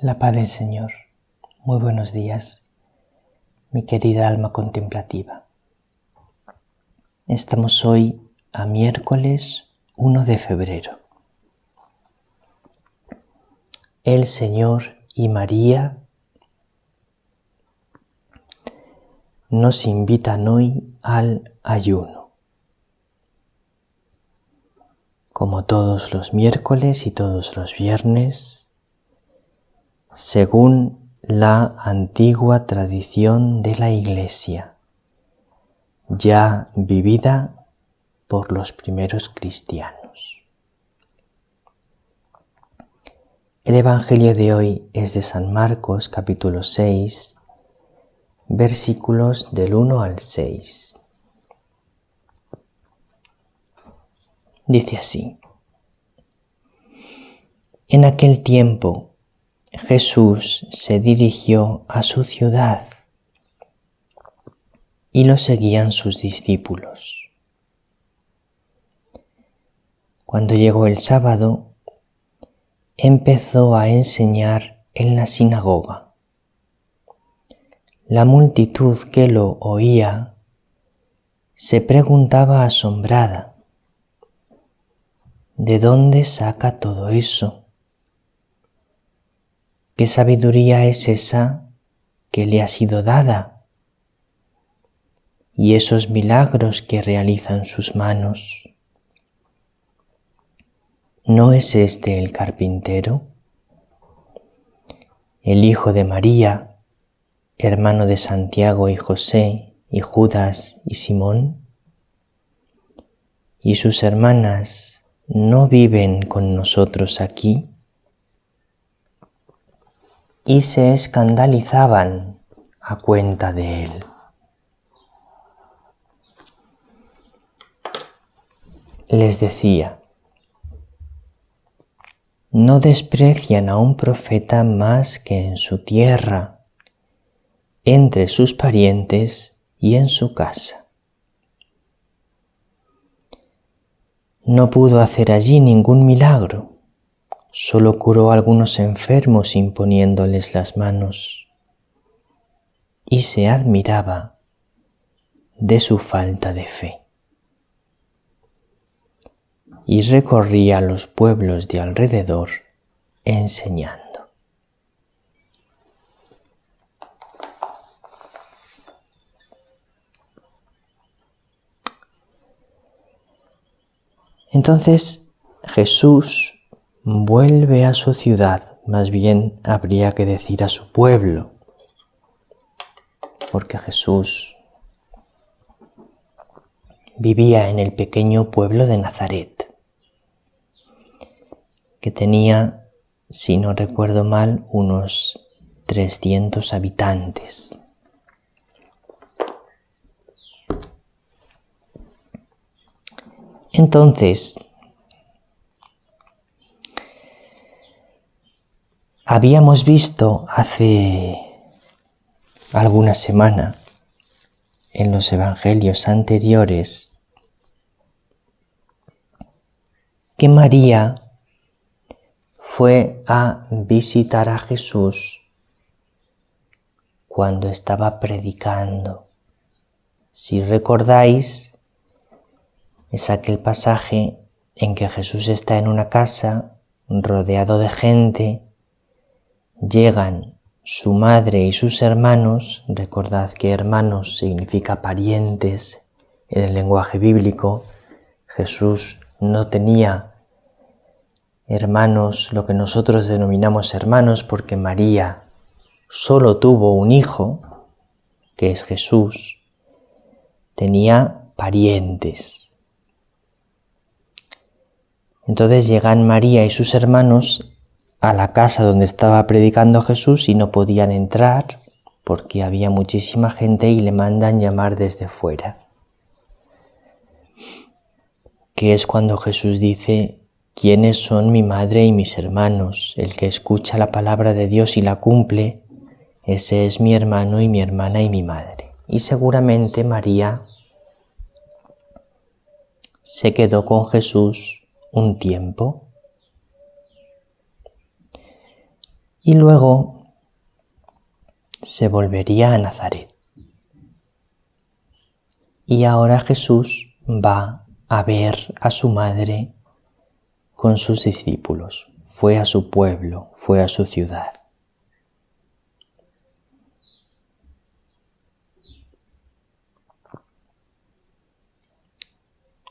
La paz del Señor. Muy buenos días, mi querida alma contemplativa. Estamos hoy a miércoles 1 de febrero. El Señor y María nos invitan hoy al ayuno. Como todos los miércoles y todos los viernes, según la antigua tradición de la Iglesia, ya vivida por los primeros cristianos. El Evangelio de hoy es de San Marcos, capítulo 6, versículos del 1 al 6. Dice así: En aquel tiempo Jesús se dirigió a su ciudad y lo seguían sus discípulos. Cuando llegó el sábado, empezó a enseñar en la sinagoga. La multitud que lo oía se preguntaba asombrada: ¿de dónde saca todo eso? ¿Qué sabiduría es esa que le ha sido dada? ¿Y esos milagros que realizan sus manos? ¿No es este el carpintero, el hijo de María, hermano de Santiago y José y Judas y Simón? ¿Y sus hermanas no viven con nosotros aquí? Y se escandalizaban a cuenta de él. Les decía: no desprecian a un profeta más que en su tierra, entre sus parientes y en su casa. No pudo hacer allí ningún milagro, solo curó a algunos enfermos imponiéndoles las manos, y se admiraba de su falta de fe. Y recorría los pueblos de alrededor enseñando. Entonces Jesús vuelve a su ciudad, más bien habría que decir a su pueblo, porque Jesús vivía en el pequeño pueblo de Nazaret, que tenía, si no recuerdo mal, unos 300 habitantes. Entonces, habíamos visto hace alguna semana en los evangelios anteriores que María fue a visitar a Jesús cuando estaba predicando. Si recordáis, es aquel pasaje en que Jesús está en una casa rodeado de gente, llegan su madre y sus hermanos. Recordad que hermanos significa parientes en el lenguaje bíblico. Jesús no tenía hermanos, lo que nosotros denominamos hermanos, porque María solo tuvo un hijo, que es Jesús. Tenía parientes. Entonces llegan María y sus hermanos a la casa donde estaba predicando Jesús y no podían entrar porque había muchísima gente y le mandan llamar desde fuera. Que es cuando Jesús dice: ¿quiénes son mi madre y mis hermanos? El que escucha la palabra de Dios y la cumple, ese es mi hermano y mi hermana y mi madre. Y seguramente María se quedó con Jesús un tiempo. y luego se volvería a Nazaret. Y ahora Jesús va a ver a su madre con sus discípulos. Fue a su pueblo, fue a su ciudad.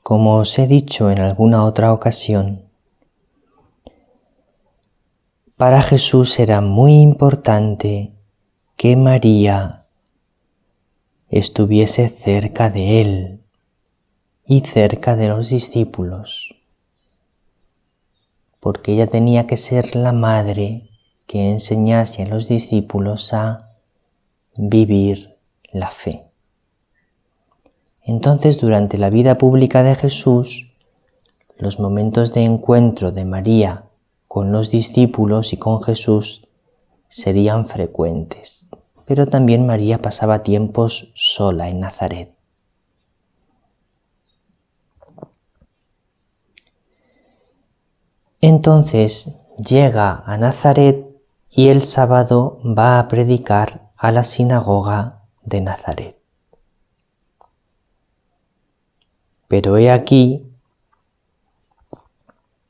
Como os he dicho en alguna otra ocasión, para Jesús era muy importante que María estuviese cerca de él y cerca de los discípulos, porque ella tenía que ser la madre que enseñase a los discípulos a vivir la fe. Entonces, durante la vida pública de Jesús, los momentos de encuentro de María con los discípulos y con Jesús serían frecuentes, pero también María pasaba tiempos sola en Nazaret. Entonces llega a Nazaret y el sábado va a predicar a la sinagoga de Nazaret. Pero he aquí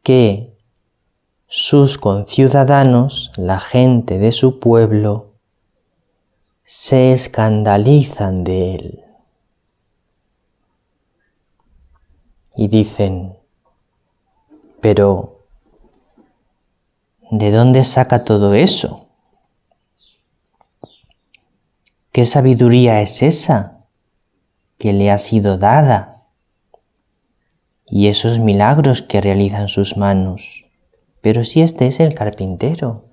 que sus conciudadanos, la gente de su pueblo, se escandalizan de él y dicen: pero ¿de dónde saca todo eso? ¿Qué sabiduría es esa que le ha sido dada? Y esos milagros que realizan sus manos. Pero si este es el carpintero,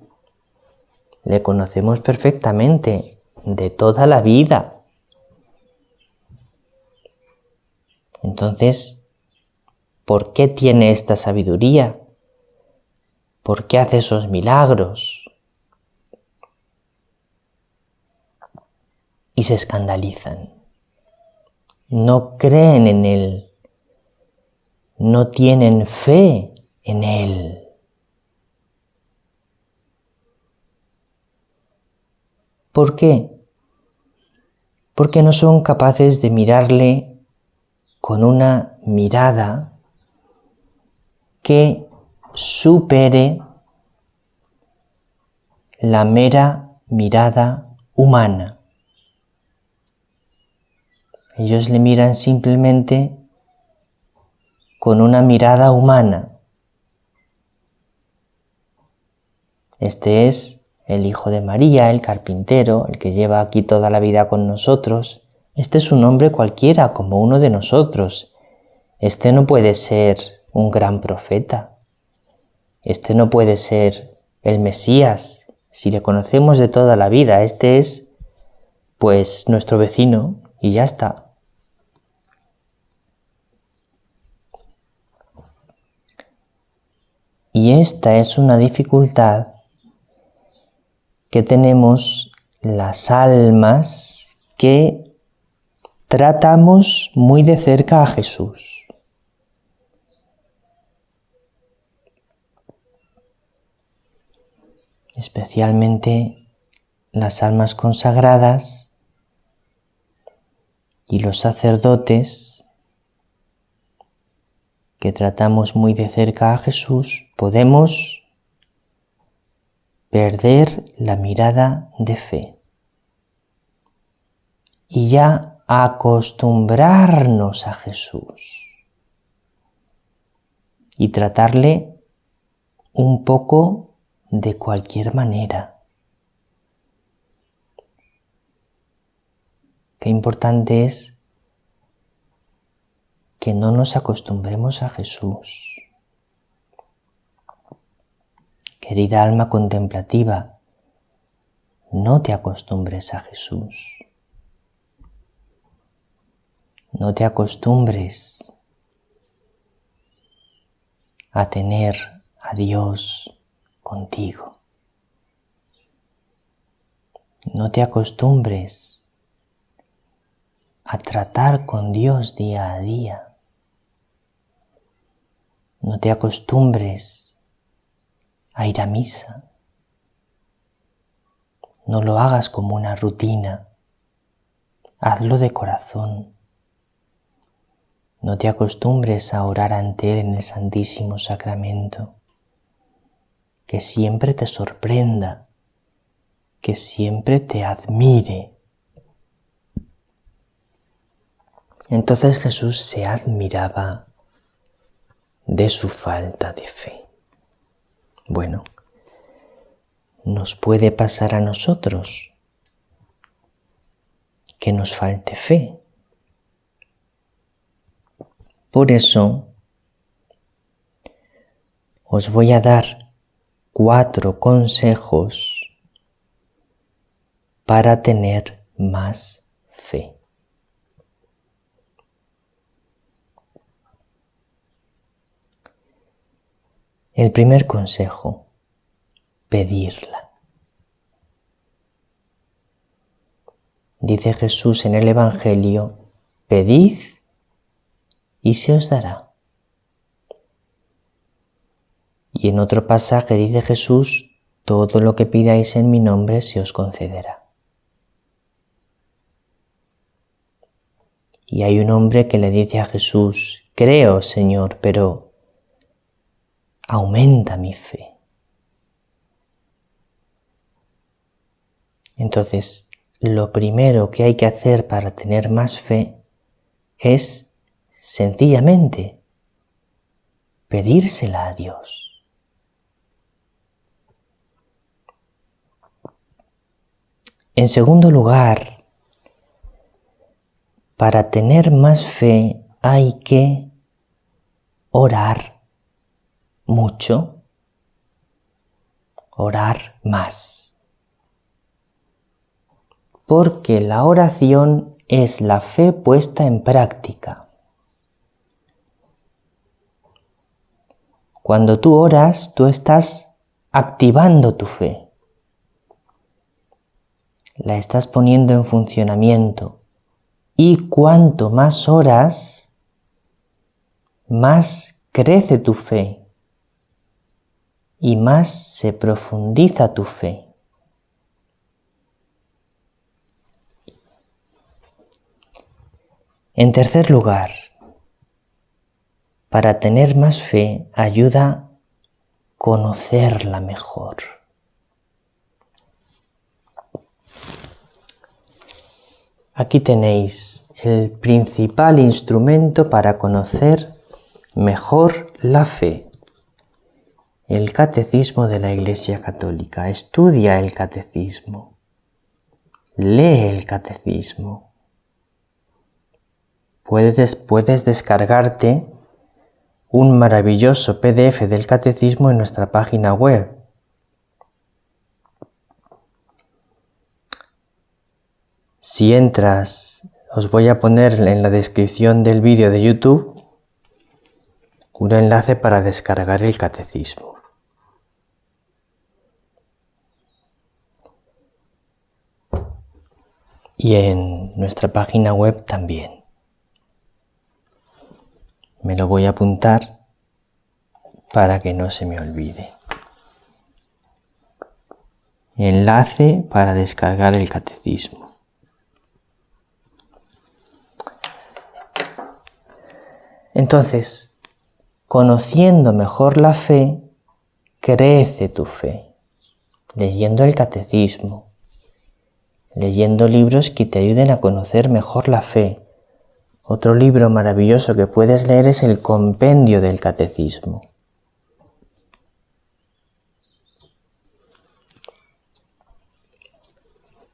le conocemos perfectamente de toda la vida. Entonces, ¿por qué tiene esta sabiduría? ¿Por qué hace esos milagros? Y se escandalizan. No creen en él. No tienen fe en él. ¿Por qué? Porque no son capaces de mirarle con una mirada que supere la mera mirada humana. Ellos le miran simplemente con una mirada humana. Este es el hijo de María, el carpintero, el que lleva aquí toda la vida con nosotros. Este es un hombre cualquiera, como uno de nosotros. Este no puede ser un gran profeta. Este no puede ser el Mesías. Si le conocemos de toda la vida, este es, pues, nuestro vecino y ya está. Y esta es una dificultad que tenemos las almas que tratamos muy de cerca a Jesús. Especialmente las almas consagradas y los sacerdotes que tratamos muy de cerca a Jesús, podemos perder la mirada de fe y ya acostumbrarnos a Jesús y tratarle un poco de cualquier manera. Qué importante es que no nos acostumbremos a Jesús. Querida alma contemplativa, no te acostumbres a Jesús. No te acostumbres a tener a Dios contigo. No te acostumbres a tratar con Dios día a día. No te acostumbres a ir a misa. No lo hagas como una rutina. Hazlo de corazón. No te acostumbres a orar ante Él en el Santísimo Sacramento. Que siempre te sorprenda, que siempre te admire. Entonces Jesús se admiraba de su falta de fe. Bueno, nos puede pasar a nosotros que nos falte fe. Por eso os voy a dar 4 consejos para tener más fe. El primer consejo, pedirla. Dice Jesús en el Evangelio, pedid y se os dará. Y en otro pasaje dice Jesús, todo lo que pidáis en mi nombre se os concederá. Y hay un hombre que le dice a Jesús, creo, Señor, pero aumenta mi fe. Entonces, lo primero que hay que hacer para tener más fe es sencillamente pedírsela a Dios. En segundo lugar, para tener más fe hay que orar mucho, orar más. Porque la oración es la fe puesta en práctica. Cuando tú oras, tú estás activando tu fe. La estás poniendo en funcionamiento. Y cuanto más oras, más crece tu fe. Y más se profundiza tu fe. En tercer lugar, para tener más fe ayuda a conocerla mejor. Aquí tenéis el principal instrumento para conocer mejor la fe. El Catecismo de la Iglesia Católica. Estudia el Catecismo. Lee el Catecismo. Puedes descargarte un maravilloso PDF del Catecismo en nuestra página web. Si entras, os voy a poner en la descripción del vídeo de YouTube un enlace para descargar el Catecismo. Y en nuestra página web también. Me lo voy a apuntar para que no se me olvide. Enlace para descargar el Catecismo. Entonces, conociendo mejor la fe, crece tu fe. Leyendo el Catecismo. Leyendo libros que te ayuden a conocer mejor la fe. Otro libro maravilloso que puedes leer es el Compendio del Catecismo.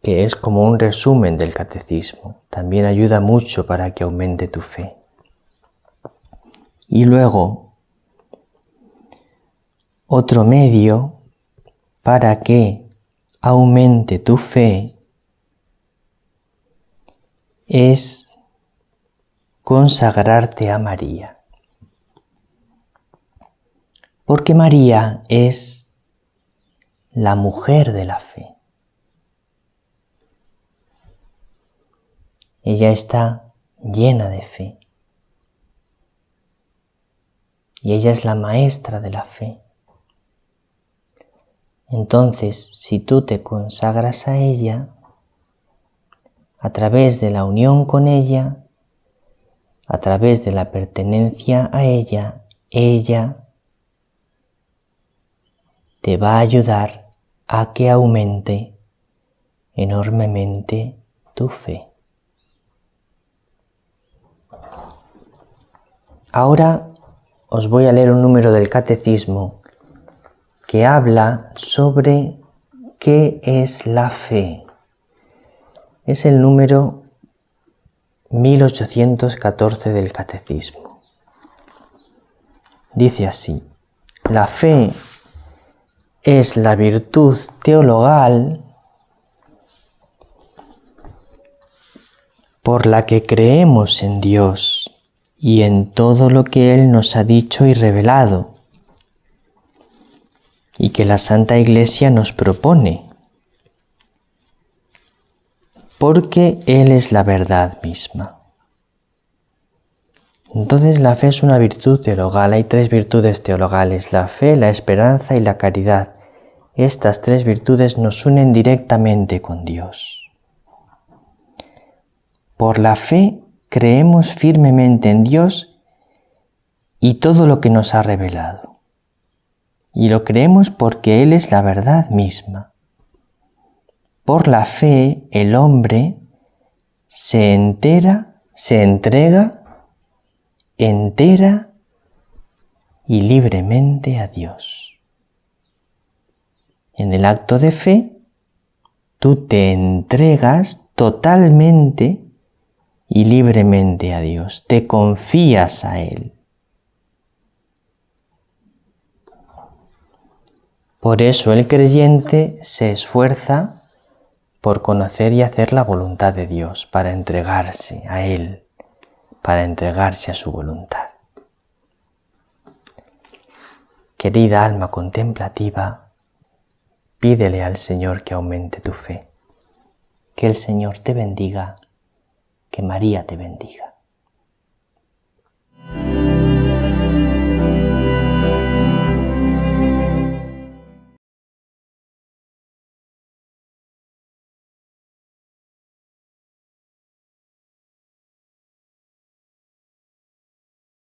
Que es como un resumen del Catecismo. También ayuda mucho para que aumente tu fe. Y luego, otro medio para que aumente tu fe es consagrarte a María. Porque María es la mujer de la fe. Ella está llena de fe. Y ella es la maestra de la fe. Entonces, si tú te consagras a ella, a través de la unión con ella, a través de la pertenencia a ella, ella te va a ayudar a que aumente enormemente tu fe. Ahora os voy a leer un número del Catecismo que habla sobre qué es la fe. Es el número 1814 del Catecismo. Dice así: la fe es la virtud teologal por la que creemos en Dios y en todo lo que Él nos ha dicho y revelado, y que la Santa Iglesia nos propone, porque Él es la verdad misma. Entonces la fe es una virtud teologal. Hay 3 virtudes teologales: la fe, la esperanza y la caridad. Estas 3 virtudes nos unen directamente con Dios. Por la fe creemos firmemente en Dios y todo lo que nos ha revelado. Y lo creemos porque Él es la verdad misma. Por la fe el hombre se entrega entera y libremente a Dios. En el acto de fe, tú te entregas totalmente y libremente a Dios, te confías a Él. Por eso el creyente se esfuerza por conocer y hacer la voluntad de Dios, para entregarse a Él, para entregarse a su voluntad. Querida alma contemplativa, pídele al Señor que aumente tu fe. Que el Señor te bendiga, que María te bendiga.